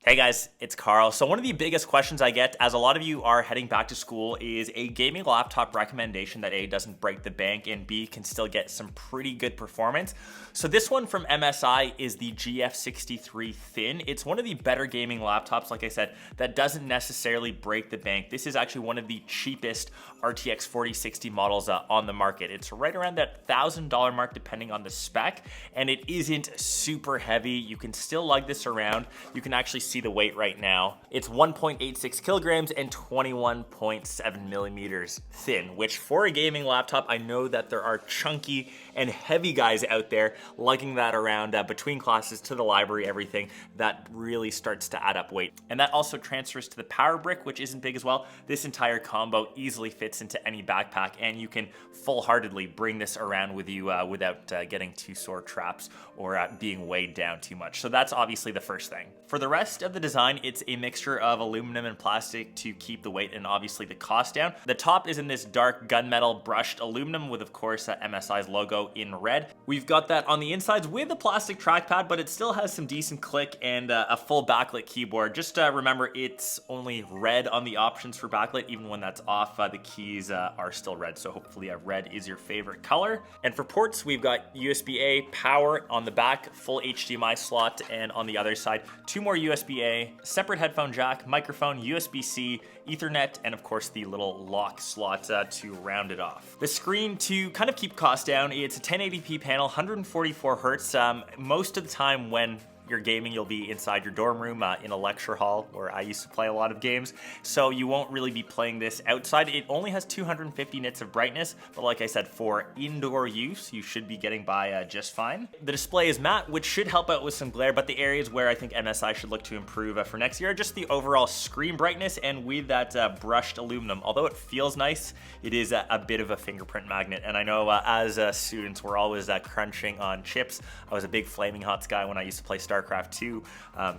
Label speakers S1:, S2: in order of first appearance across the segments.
S1: Hey guys, it's Carl. So one of the biggest questions I get, as a lot of you are heading back to school, is a gaming laptop recommendation that A, doesn't break the bank, and B, can still get some pretty good performance. So this one from MSI is the GF63 Thin. It's one of the better gaming laptops, like I said, that doesn't necessarily break the bank. This is actually one of the cheapest RTX 4060 models on the market. It's right around that $1,000 mark depending on the spec, and it isn't super heavy. You can still lug this around. You can actually see the weight right now. It's 1.86 kilograms and 21.7 millimeters thin, which for a gaming laptop, I know that there are chunky and heavy guys out there lugging that around between classes to the library, everything. That really starts to add up weight. And that also transfers to the power brick, which isn't big as well. This entire combo easily fits into any backpack, and you can full-heartedly bring this around with you without getting too sore traps or being weighed down too much. So that's obviously the first thing. For the rest of the design, it's a mixture of aluminum and plastic to keep the weight and obviously the cost down. The top is in this dark gunmetal brushed aluminum with, of course, MSI's logo in red. We've got that on the insides with a plastic trackpad, but it still has some decent click and a full backlit keyboard. Just remember, it's only red on the options for backlit. Even when that's off, the keys are still red. So hopefully red is your favorite color. And for ports, we've got USB-A power on the back, full HDMI slot, and on the other side, two more USB-A, separate headphone jack, microphone, USB-C, Ethernet, and of course the little lock slot to round it off. The screen, to kind of keep costs down, it's a 1080p panel, 144 hertz. Most of the time when you're gaming, you'll be inside your dorm room in a lecture hall where I used to play a lot of games, so you won't really be playing this outside. It only has 250 nits of brightness, but like I said, for indoor use, you should be getting by just fine. The display is matte, which should help out with some glare, but the areas where I think MSI should look to improve for next year are just the overall screen brightness and with that brushed aluminum. Although it feels nice, it is a bit of a fingerprint magnet, and I know as students, we're always crunching on chips. I was a big Flaming Hots guy when I used to play StarCraft 2,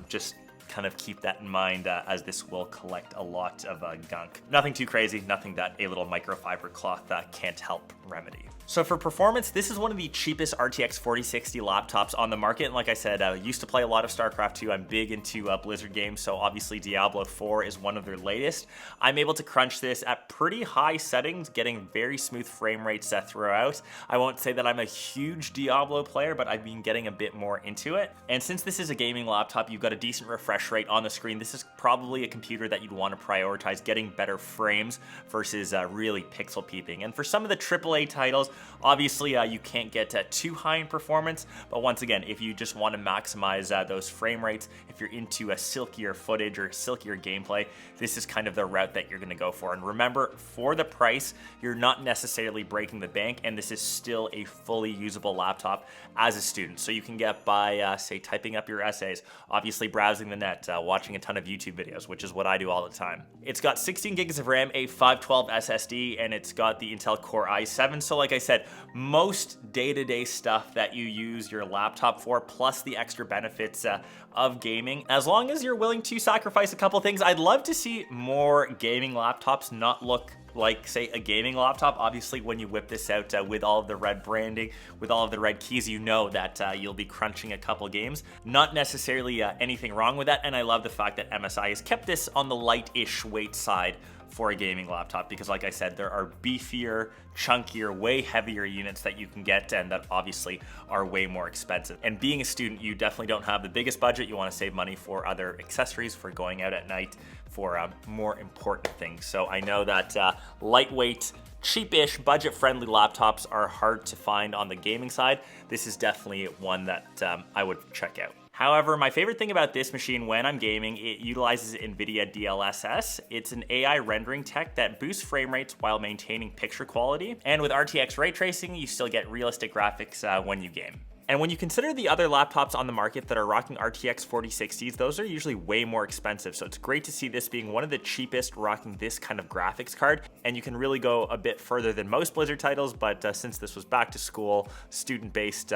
S1: just kind of keep that in mind as this will collect a lot of gunk. Nothing too crazy, nothing that a little microfiber cloth can't help remedy. So for performance, this is one of the cheapest RTX 4060 laptops on the market. And like I said, I used to play a lot of StarCraft 2. I'm big into Blizzard games, so obviously Diablo 4 is one of their latest. I'm able to crunch this at pretty high settings, getting very smooth frame rates throughout. I won't say that I'm a huge Diablo player, but I've been getting a bit more into it. And since this is a gaming laptop, you've got a decent refresh rate on the screen. This is probably a computer that you'd want to prioritize getting better frames versus really pixel peeping. And for some of the AAA titles, obviously you can't get too high in performance, but once again, if you just want to maximize those frame rates, if you're into a silkier footage or silkier gameplay, this is kind of the route that you're going to go for. And remember, for the price, you're not necessarily breaking the bank, and this is still a fully usable laptop as a student. So you can get by, say, typing up your essays, obviously browsing the net, watching a ton of YouTube videos, which is what I do all the time. It's got 16 gigs of RAM, a 512 SSD, and it's got the Intel Core i7. So like I said, most day-to-day stuff that you use your laptop for, plus the extra benefits of gaming, as long as you're willing to sacrifice a couple things. I'd love to see more gaming laptops not look like, say, a gaming laptop. Obviously, when you whip this out with all of the red branding, with all of the red keys, you know that you'll be crunching a couple games. Not necessarily anything wrong with that, and I love the fact that MSI has kept this on the light-ish weight side for a gaming laptop, because like I said, there are beefier, chunkier, way heavier units that you can get, and that obviously are way more expensive. And being a student, you definitely don't have the biggest budget. You want to save money for other accessories, for going out at night, for more important things. So I know that lightweight, cheapish, budget-friendly laptops are hard to find on the gaming side. This is definitely one that I would check out. However, my favorite thing about this machine when I'm gaming, it utilizes NVIDIA DLSS. It's an AI rendering tech that boosts frame rates while maintaining picture quality. And with RTX ray tracing, you still get realistic graphics when you game. And when you consider the other laptops on the market that are rocking RTX 4060s, those are usually way more expensive. So it's great to see this being one of the cheapest rocking this kind of graphics card. And you can really go a bit further than most Blizzard titles, but since this was back to school, student-based,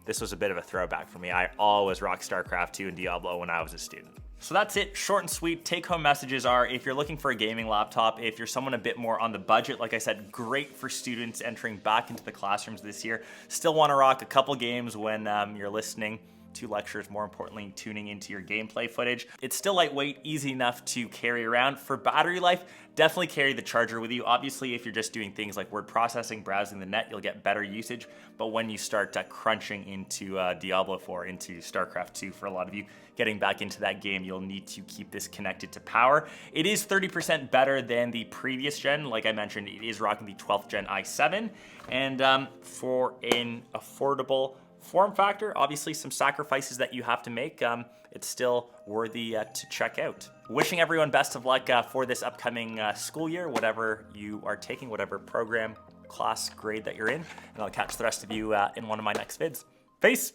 S1: this was a bit of a throwback for me. I always rocked StarCraft 2 and Diablo when I was a student. So that's it, short and sweet. Take-home messages are, if you're looking for a gaming laptop, if you're someone a bit more on the budget, like I said, great for students entering back into the classrooms this year. Still want to rock a couple games when you're listening 2 lectures, more importantly, tuning into your gameplay footage. It's still lightweight, easy enough to carry around. For battery life, definitely carry the charger with you. Obviously, if you're just doing things like word processing, browsing the net, you'll get better usage. But when you start crunching into Diablo 4, into StarCraft 2, for a lot of you getting back into that game, you'll need to keep this connected to power. It is 30% better than the previous gen. Like I mentioned, it is rocking the 12th gen i7. And for an affordable form factor, obviously some sacrifices that you have to make, it's still worthy to check out. Wishing everyone best of luck for this upcoming school year, whatever you are taking, whatever program, class, grade that you're in. And I'll catch the rest of you in one of my next vids. Peace!